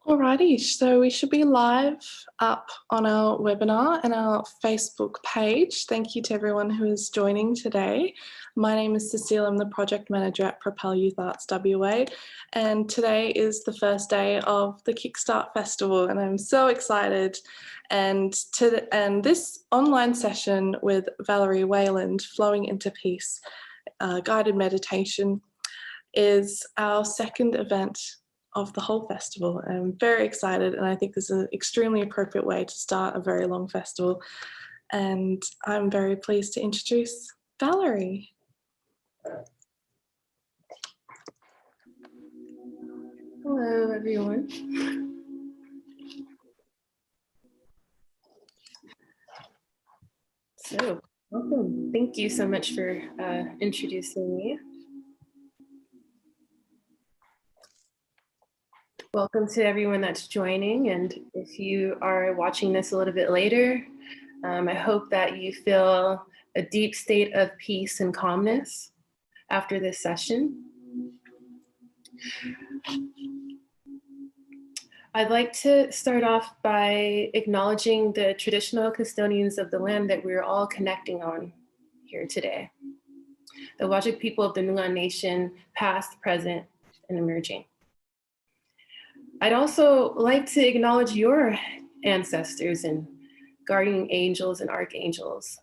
Alrighty, so we should be live up on our webinar and our Facebook page. Thank you to everyone who is joining today. My name is Cecile, I'm the Project Manager at Propel Youth Arts WA, and today is the first day of the KickstART Festival, and I'm so excited. And this online session with Valerie Weyland, Flowing into Peace, guided meditation, is our second event of the whole festival. I'm very excited, and I think this is an extremely appropriate way to start a very long festival. And I'm very pleased to introduce Valerie. Hello, everyone. So, welcome. Thank you so much for introducing me. Welcome to everyone that's joining, and if you are watching this a little bit later, I hope that you feel a deep state of peace and calmness after this session. I'd like to start off by acknowledging the traditional custodians of the land that we're all connecting on here today. The Wajik people of the Noongar Nation, past, present, and emerging. I'd also like to acknowledge your ancestors and guardian angels and archangels,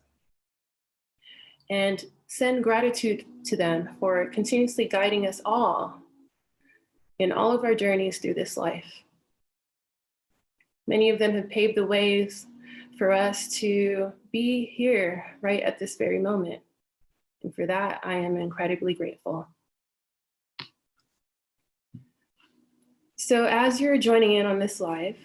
and send gratitude to them for continuously guiding us all in all of our journeys through this life. Many of them have paved the ways for us to be here right at this very moment. And for that, I am incredibly grateful. So as you're joining in on this live,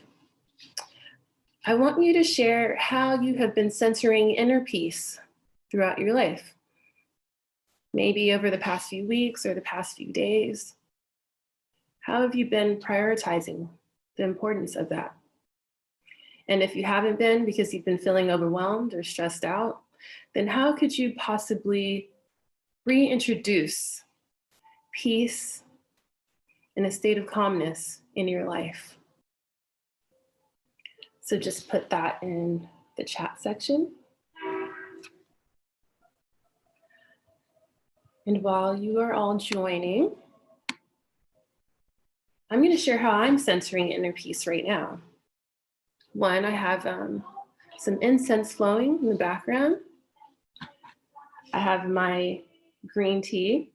I want you to share how you have been centering inner peace throughout your life. Maybe over the past few weeks or the past few days. How have you been prioritizing the importance of that? And if you haven't been because you've been feeling overwhelmed or stressed out, then how could you possibly reintroduce peace and a state of calmness in your life? So just put that in the chat section. And while you are all joining, I'm going to share how I'm centering inner peace right now. One, I have some incense flowing in the background. I have my green tea.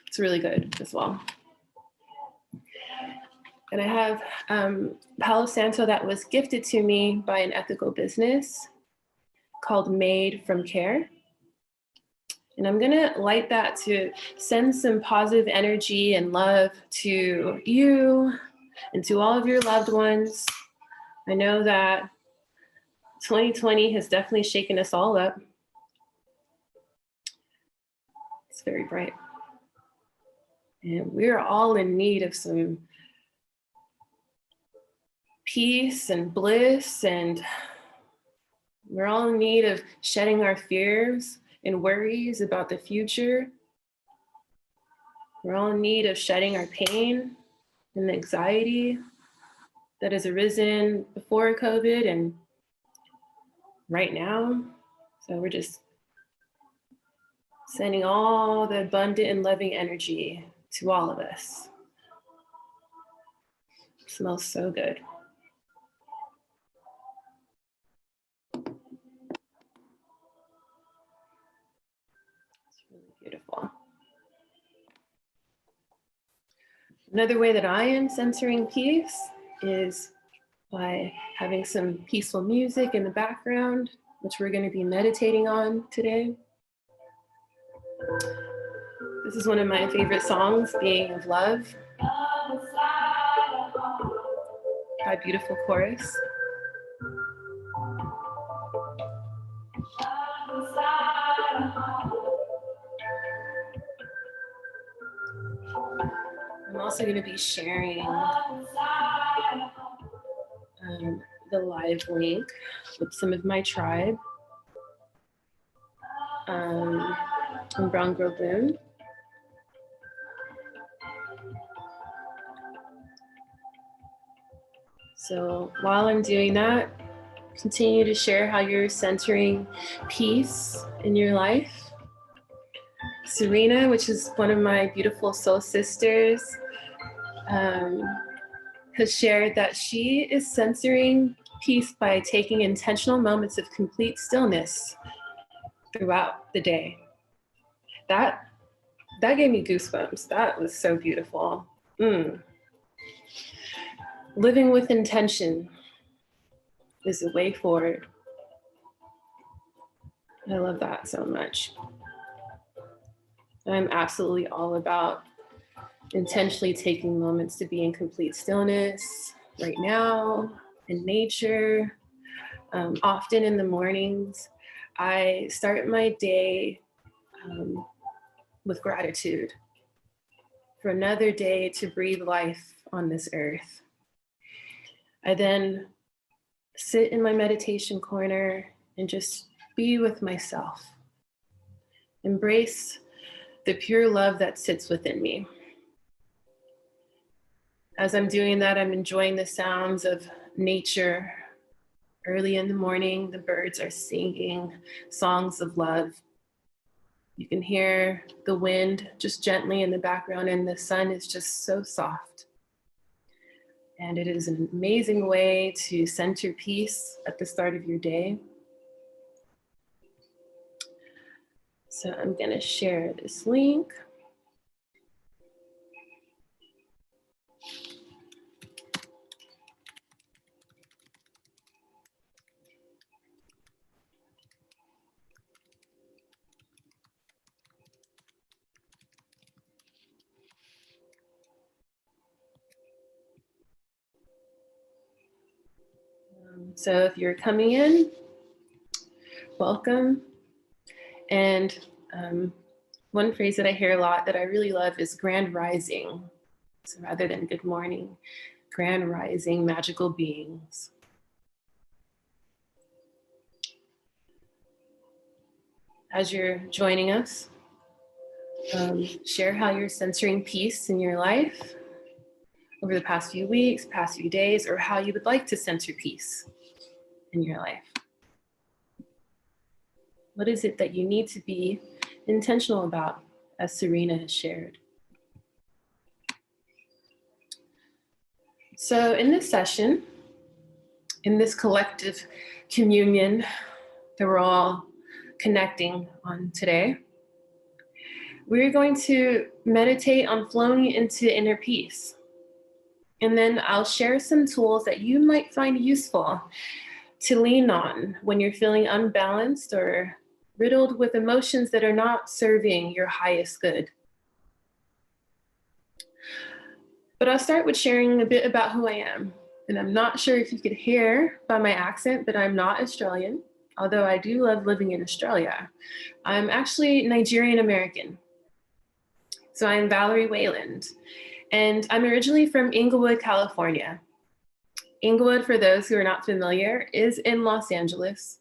It's really good as well. And I have Palo Santo that was gifted to me by an ethical business called Made from Care. And I'm gonna light that to send some positive energy and love to you and to all of your loved ones. I know that 2020 has definitely shaken us all up. It's very bright. And we're all in need of some peace and bliss, and we're all in need of shedding our fears and worries about the future. We're all in need of shedding our pain and the anxiety that has arisen before COVID and right now. So we're just sending all the abundant and loving energy to all of us. It smells so good. Beautiful. Another way that I am centering peace is by having some peaceful music in the background, which we're going to be meditating on today. This is one of my favorite songs, Being of Love, by beautiful chorus. I'm also going to be sharing the live link with some of my tribe in Brown Grove Boom. So while I'm doing that, continue to share how you're centering peace in your life. Serena, which is one of my beautiful soul sisters, has shared that she is centering peace by taking intentional moments of complete stillness throughout the day. That gave me goosebumps. That was so beautiful. Living with intention is the way forward. I love that so much. I'm absolutely all about intentionally taking moments to be in complete stillness right now, in nature. Often in the mornings, I start my day with gratitude for another day to breathe life on this earth. I then sit in my meditation corner and just be with myself. Embrace the pure love that sits within me. As I'm doing that, I'm enjoying the sounds of nature. Early in the morning, the birds are singing songs of love. You can hear the wind just gently in the background, and the sun is just so soft. And it is an amazing way to center peace at the start of your day. So I'm going to share this link. So if you're coming in, welcome. And one phrase that I hear a lot that I really love is grand rising. So rather than good morning, grand rising, magical beings. As you're joining us, share how you're centering peace in your life over the past few weeks, past few days, or how you would like to center peace in your life. What is it that you need to be intentional about, as Serena has shared? So in this session, in this collective communion that we're all connecting on today, we're going to meditate on flowing into inner peace. And then I'll share some tools that you might find useful to lean on when you're feeling unbalanced or riddled with emotions that are not serving your highest good. But I'll start with sharing a bit about who I am. And I'm not sure if you could hear by my accent, but I'm not Australian, although I do love living in Australia. I'm actually Nigerian American. So I'm Valerie Weyland, and I'm originally from Inglewood, California. Inglewood, for those who are not familiar, is in Los Angeles.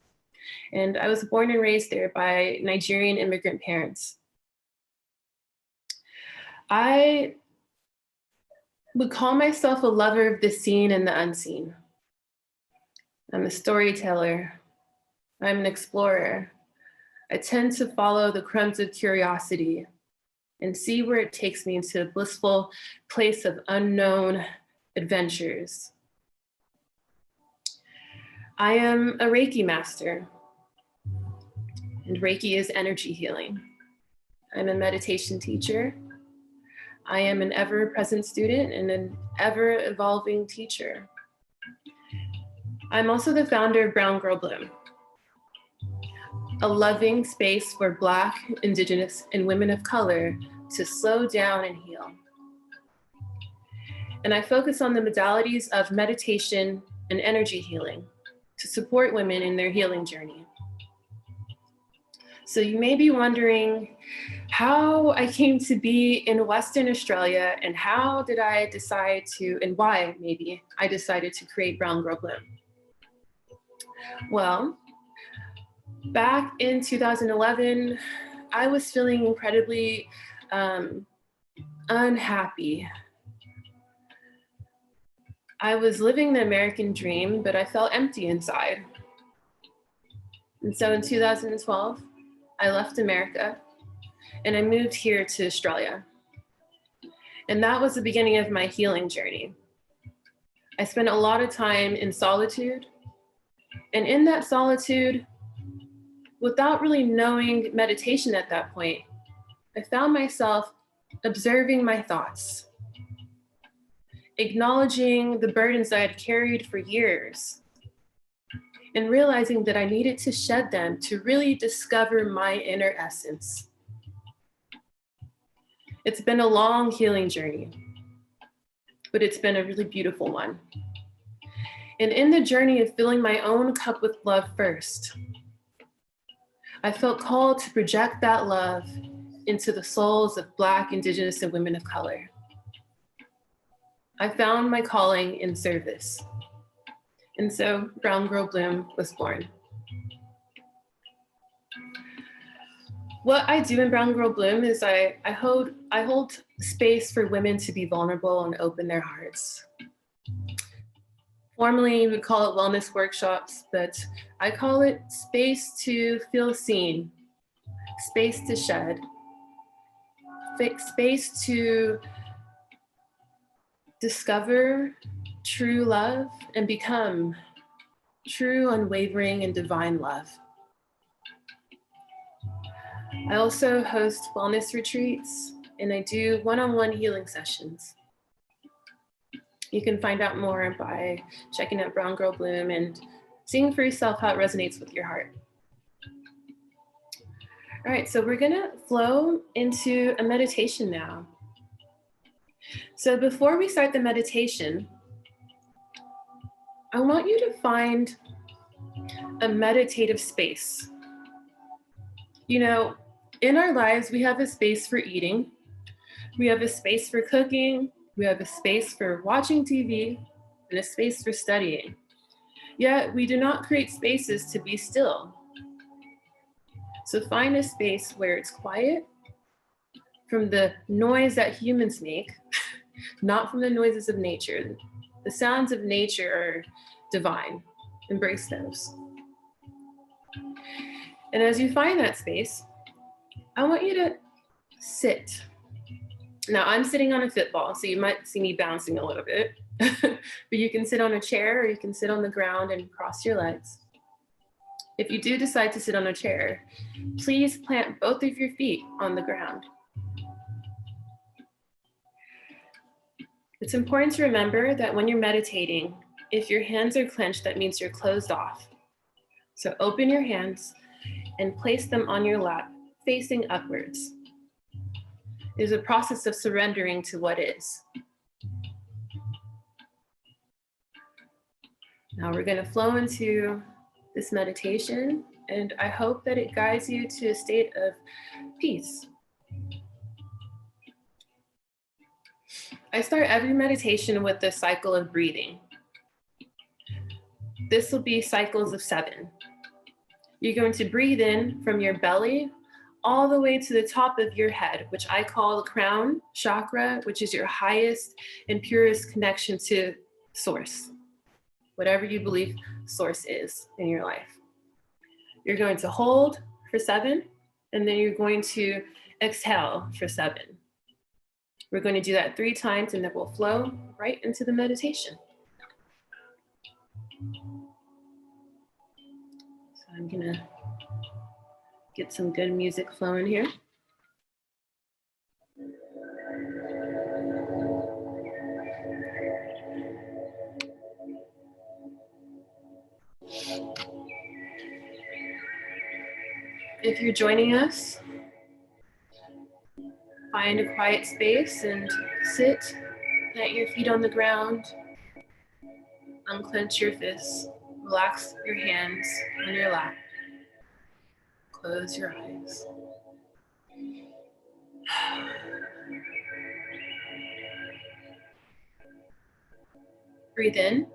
And I was born and raised there by Nigerian immigrant parents. I would call myself a lover of the seen and the unseen. I'm a storyteller. I'm an explorer. I tend to follow the crumbs of curiosity and see where it takes me into a blissful place of unknown adventures. I am a Reiki master, and Reiki is energy healing. I'm a meditation teacher. I am an ever-present student and an ever-evolving teacher. I'm also the founder of Brown Girl Bloom, a loving space for Black, Indigenous, and women of color to slow down and heal. And I focus on the modalities of meditation and energy healing to support women in their healing journey. So you may be wondering how I came to be in Western Australia and how did I decide to, and why maybe I decided to create Brown Girl Bloom. Well, back in 2011, I was feeling incredibly unhappy. I was living the American dream, but I felt empty inside. And so in 2012, I left America and I moved here to Australia. And that was the beginning of my healing journey. I spent a lot of time in solitude. And in that solitude, without really knowing meditation at that point, I found myself observing my thoughts, acknowledging the burdens I had carried for years, and realizing that I needed to shed them to really discover my inner essence. It's been a long healing journey, but it's been a really beautiful one. And in the journey of filling my own cup with love first, I felt called to project that love into the souls of Black, Indigenous, and women of color. I found my calling in service. And so Brown Girl Bloom was born. What I do in Brown Girl Bloom is I hold space for women to be vulnerable and open their hearts. Formally, we call it wellness workshops, but I call it space to feel seen, space to shed, space to discover true love and become true, unwavering, and divine love. I also host wellness retreats, and I do one-on-one healing sessions. You can find out more by checking out Brown Girl Bloom and seeing for yourself how it resonates with your heart. All right, so we're gonna flow into a meditation now. So before we start the meditation, I want you to find a meditative space. You know, in our lives, we have a space for eating, we have a space for cooking, we have a space for watching TV, and a space for studying. Yet we do not create spaces to be still. So find a space where it's quiet from the noise that humans make, not from the noises of nature. The sounds of nature are divine. Embrace those. And as you find that space, I want you to sit. Now I'm sitting on a football, so you might see me bouncing a little bit, but you can sit on a chair or you can sit on the ground and cross your legs. If you do decide to sit on a chair, please plant both of your feet on the ground. It's important to remember that when you're meditating, if your hands are clenched, that means you're closed off. So open your hands and place them on your lap, facing upwards. It is a process of surrendering to what is. Now we're going to flow into this meditation, and I hope that it guides you to a state of peace. I start every meditation with the cycle of breathing. This will be cycles of 7. You're going to breathe in from your belly all the way to the top of your head, which I call the crown chakra, which is your highest and purest connection to source, whatever you believe source is in your life. You're going to hold for 7, and then you're going to exhale for 7. We're going to do that 3 times, and then we'll flow right into the meditation. So I'm gonna get some good music flowing here. If you're joining us, find a quiet space and sit, plant your feet on the ground, unclench your fists, relax your hands on your lap, close your eyes. Breathe in.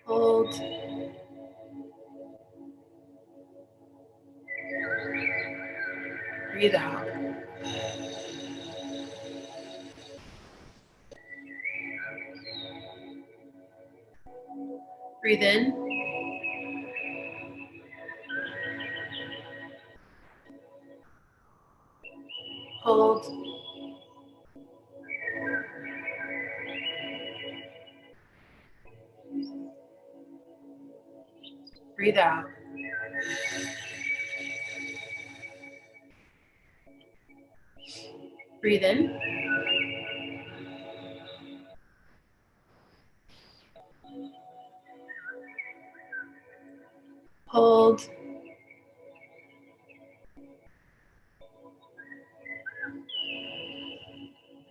Hold. Breathe out. Breathe in. Hold. Breathe out. Breathe in. Hold.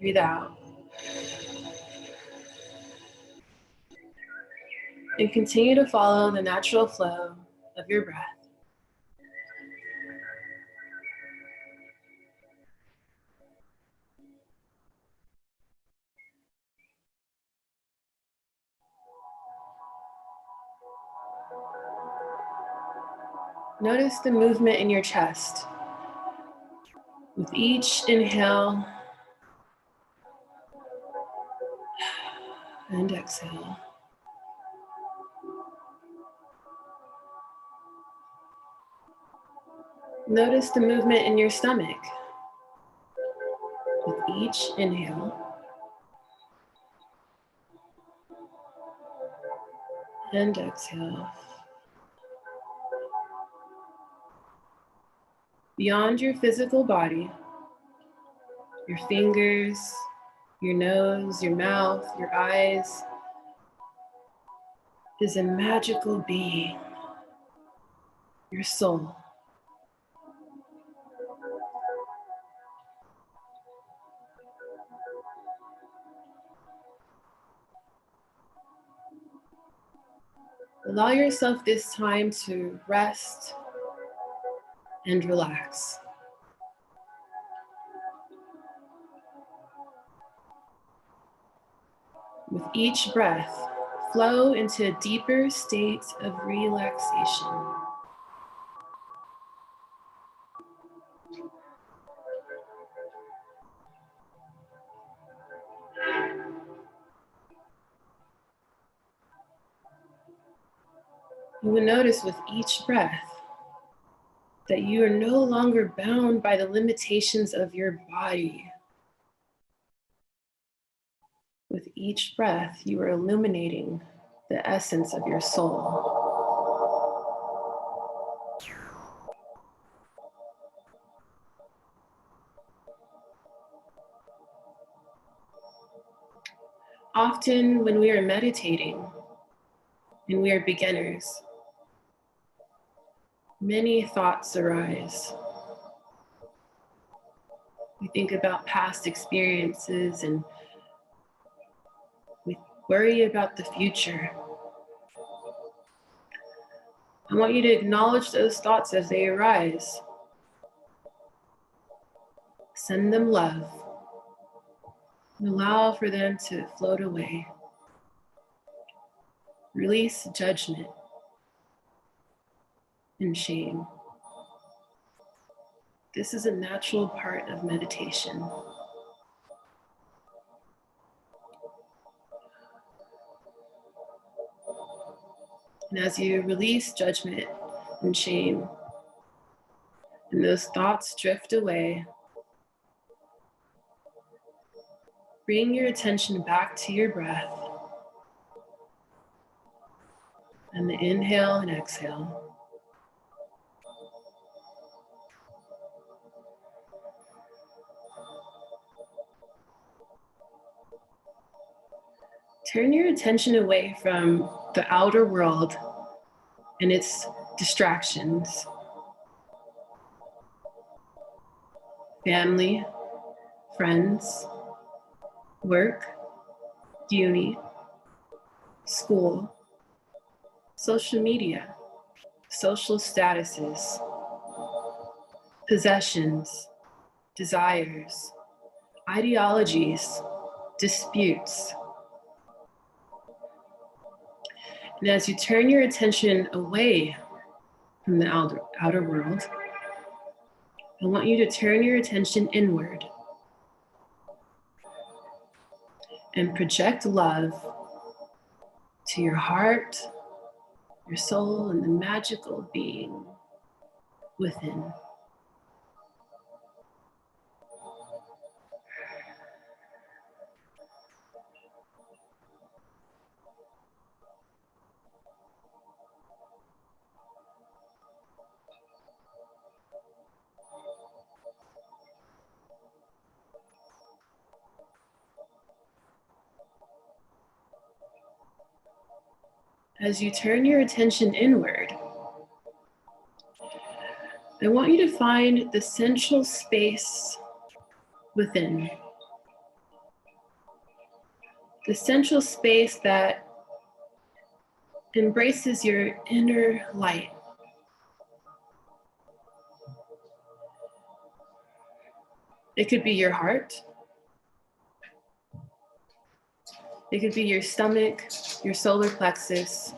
Breathe out. And continue to follow the natural flow of your breath. Notice the movement in your chest. With each inhale and exhale. Notice the movement in your stomach. With each inhale and exhale. Beyond your physical body, your fingers, your nose, your mouth, your eyes, is a magical being, your soul. Allow yourself this time to rest and relax. With each breath, flow into a deeper state of relaxation. You will notice with each breath that you are no longer bound by the limitations of your body. With each breath, you are illuminating the essence of your soul. Often when we are meditating and we are beginners, many thoughts arise. We think about past experiences and we worry about the future. I want you to acknowledge those thoughts as they arise. Send them love and allow for them to float away. Release judgment and shame. This is a natural part of meditation. And as you release judgment and shame, and those thoughts drift away, bring your attention back to your breath and the inhale and exhale. Turn your attention away from the outer world and its distractions. Family, friends, work, uni, school, social media, social statuses, possessions, desires, ideologies, disputes. And as you turn your attention away from the outer world, I want you to turn your attention inward and project love to your heart, your soul, and the magical being within. As you turn your attention inward, I want you to find the central space within. The central space that embraces your inner light. It could be your heart. It could be your stomach, your solar plexus.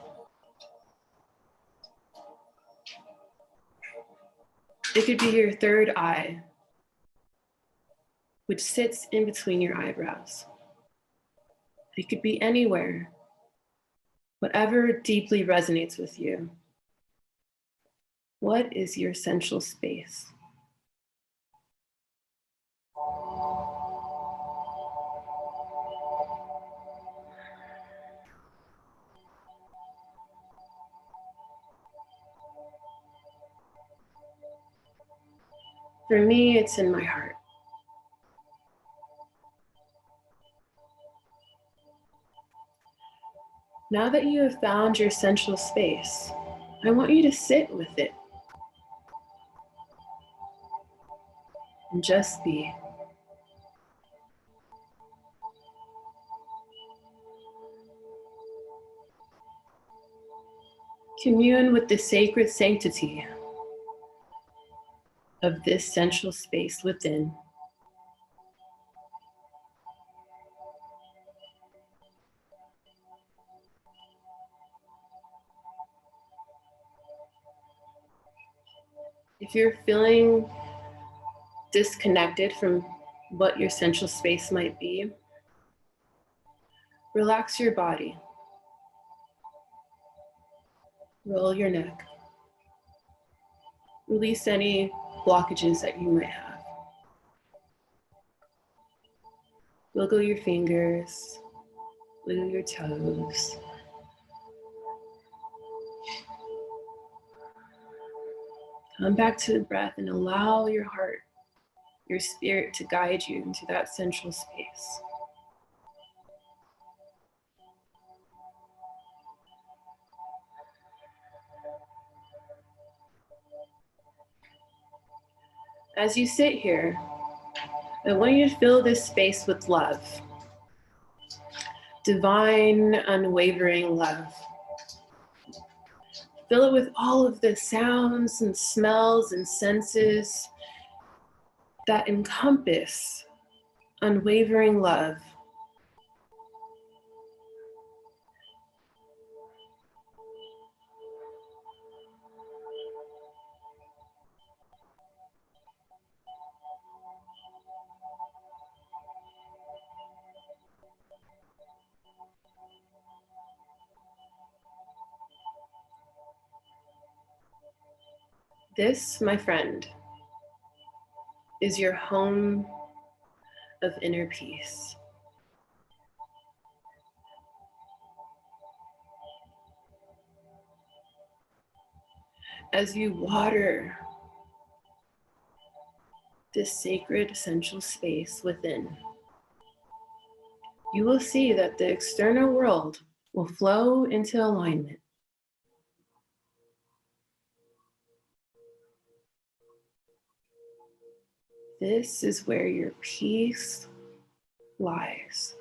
It could be your third eye, which sits in between your eyebrows. It could be anywhere, whatever deeply resonates with you. What is your central space? For me, it's in my heart. Now that you have found your central space, I want you to sit with it and just be. Commune with the sacred sanctity of this central space within. If you're feeling disconnected from what your central space might be, relax your body. Roll your neck. Release any blockages that you might have. Wiggle your fingers, wiggle your toes. Come back to the breath and allow your heart, your spirit to guide you into that central space. As you sit here, I want you to fill this space with love. Divine, unwavering love. Fill it with all of the sounds and smells and senses that encompass unwavering love. This, my friend, is your home of inner peace. As you water this sacred essential space within, you will see that the external world will flow into alignment. This is where your peace lies.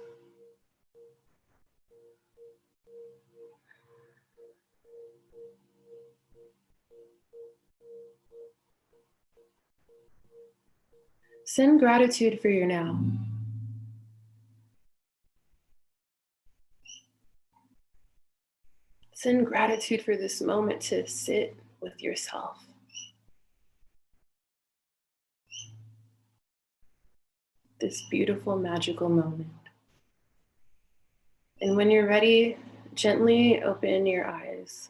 Send gratitude for your now. Send gratitude for this moment to sit with yourself. this beautiful, magical moment. And when you're ready, gently open your eyes.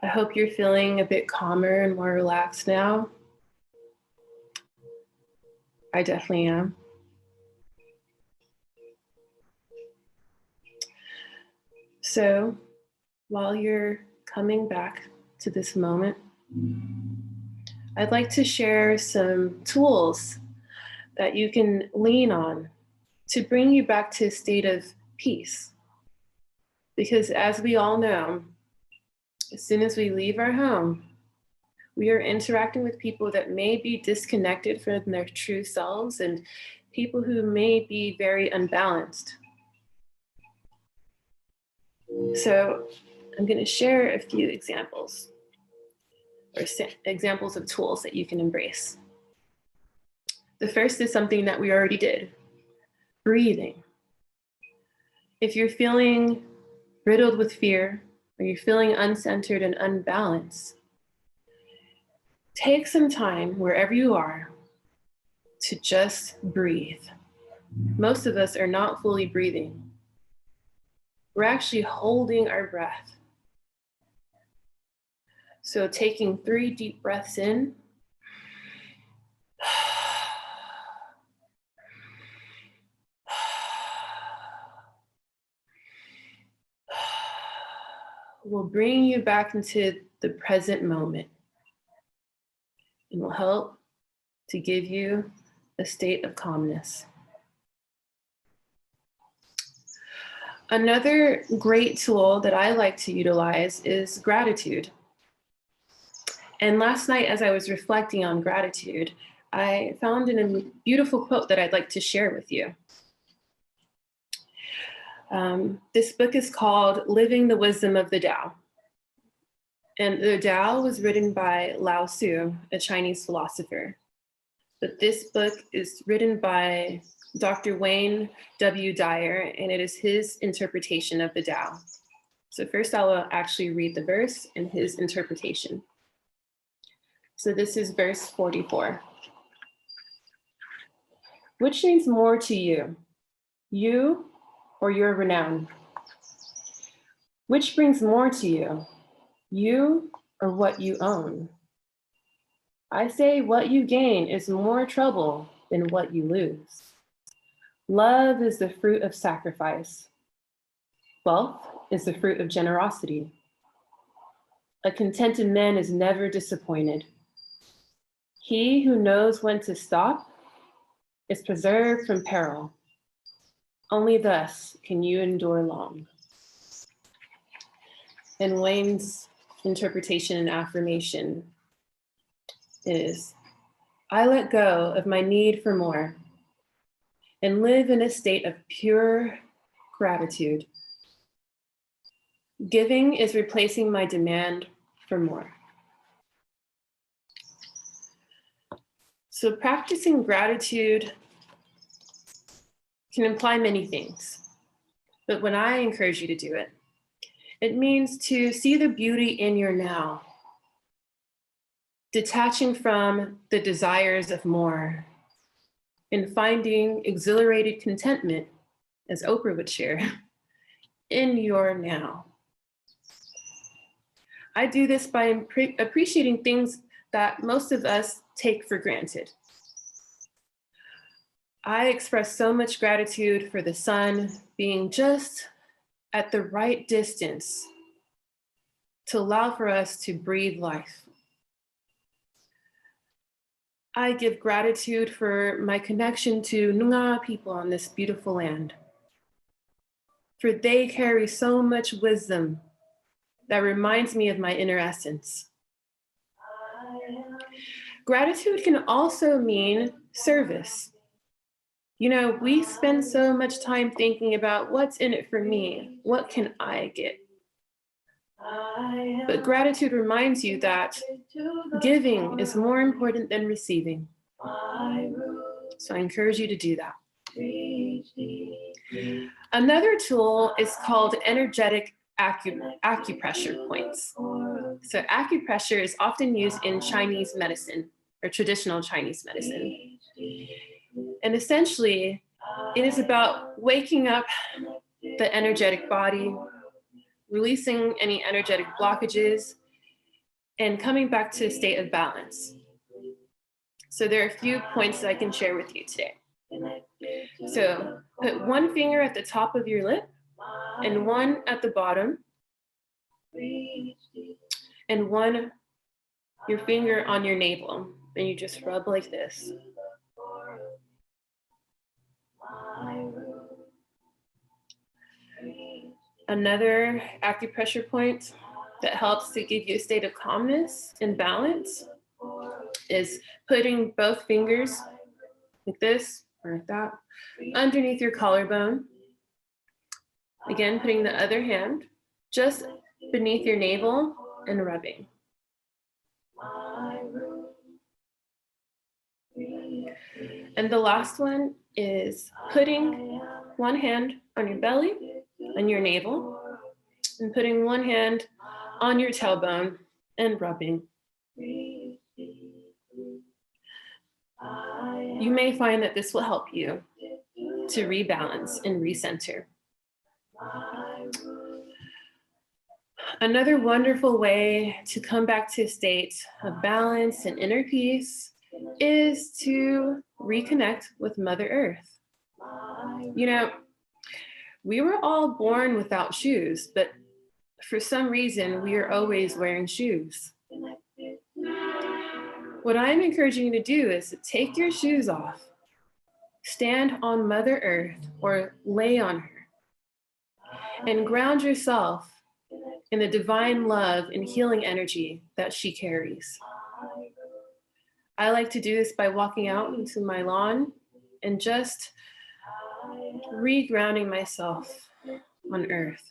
I hope you're feeling a bit calmer and more relaxed now. I definitely am. So, while you're coming back to this moment, I'd like to share some tools that you can lean on to bring you back to a state of peace. Because as we all know, as soon as we leave our home, we are interacting with people that may be disconnected from their true selves and people who may be very unbalanced. So I'm going to share a few examples or examples of tools that you can embrace. The first is something that we already did, breathing. If you're feeling riddled with fear, or you're feeling uncentered and unbalanced, take some time wherever you are to just breathe. Most of us are not fully breathing. We're actually holding our breath. So taking 3 deep breaths in, will bring you back into the present moment and will help to give you a state of calmness. Another great tool that I like to utilize is gratitude. And last night, as I was reflecting on gratitude, I found a beautiful quote that I'd like to share with you. This book is called Living the Wisdom of the Tao. And the Tao was written by Lao Tzu, a Chinese philosopher. But this book is written by Dr. Wayne W. Dyer, and it is his interpretation of the Tao. So first I will actually read the verse and his interpretation. So this is verse 44. Which means more to you, you or your renown? Which brings more to you, you or what you own? I say what you gain is more trouble than what you lose. Love is the fruit of sacrifice. Wealth is the fruit of generosity. A contented man is never disappointed. He who knows when to stop is preserved from peril. Only thus can you endure long. And Wayne's interpretation and affirmation is, I let go of my need for more and live in a state of pure gratitude. Giving is replacing my demand for more. So practicing gratitude can imply many things, but when I encourage you to do it, it means to see the beauty in your now, detaching from the desires of more, and finding exhilarated contentment, as Oprah would share, in your now. I do this by appreciating things that most of us take for granted. I express so much gratitude for the sun being just at the right distance to allow for us to breathe life. I give gratitude for my connection to Noongar people on this beautiful land, for they carry so much wisdom that reminds me of my inner essence. Gratitude can also mean service. You know, we spend so much time thinking about what's in it for me, what can I get? But gratitude reminds you that giving is more important than receiving. So I encourage you to do that. Another tool is called energetic acupressure points. So acupressure is often used in Chinese medicine or traditional Chinese medicine. And essentially, it is about waking up the energetic body, releasing any energetic blockages, and coming back to a state of balance. So there are a few points that I can share with you today. So put one finger at the top of your lip and one at the bottom, and your finger on your navel, and you just rub like this. Another acupressure point that helps to give you a state of calmness and balance is putting both fingers like this or like that underneath your collarbone. Again, putting the other hand just beneath your navel and rubbing. And the last one is putting one hand on your belly and your navel, and putting one hand on your tailbone and rubbing. You may find that this will help you to rebalance and recenter. Another wonderful way to come back to a state of balance and inner peace is to reconnect with Mother Earth. You know, we were all born without shoes, but for some reason, we are always wearing shoes. What I'm encouraging you to do is to take your shoes off, stand on Mother Earth or lay on her, and ground yourself in the divine love and healing energy that she carries. I like to do this by walking out into my lawn and just regrounding myself on earth.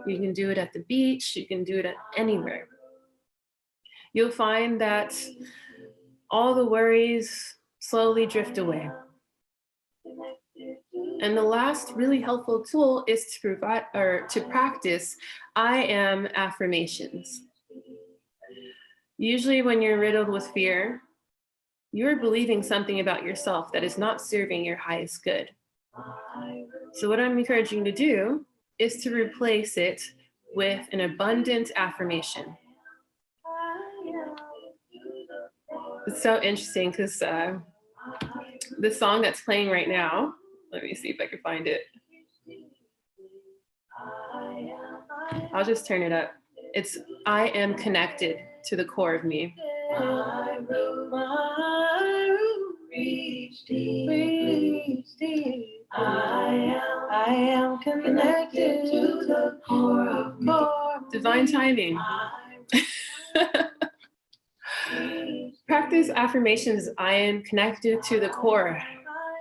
You can do it at the beach, you can do it anywhere. You'll find that all the worries slowly drift away. And the last really helpful tool is to practice I am affirmations. Usually when you're riddled with fear, you're believing something about yourself that is not serving your highest good. So what I'm encouraging you to do is to replace it with an abundant affirmation. It's so interesting because the song that's playing right now, let me see if I can find it. I'll just turn it up. It's I am connected to the core of me. I am connected to the core of me. Divine timing. Practice affirmations. I am connected to the core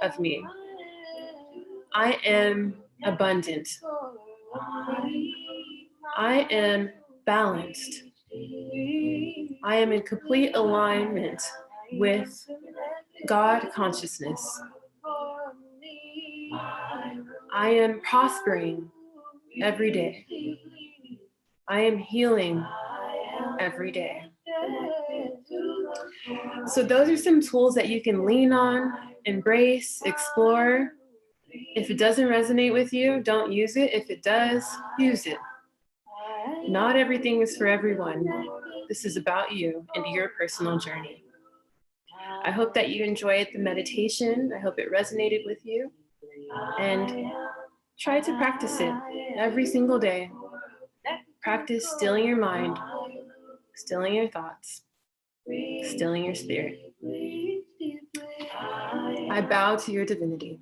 of me. I am abundant. I am balanced. I am in complete alignment with God consciousness. I am prospering every day. I am healing every day. So those are some tools that you can lean on, embrace, explore. If it doesn't resonate with you, don't use it. If it does, use it. Not everything is for everyone. This is about you and your personal journey. I hope that you enjoyed the meditation. I hope it resonated with you. And try to practice it every single day. Practice stilling your mind, stilling your thoughts, stilling your spirit. I bow to your divinity.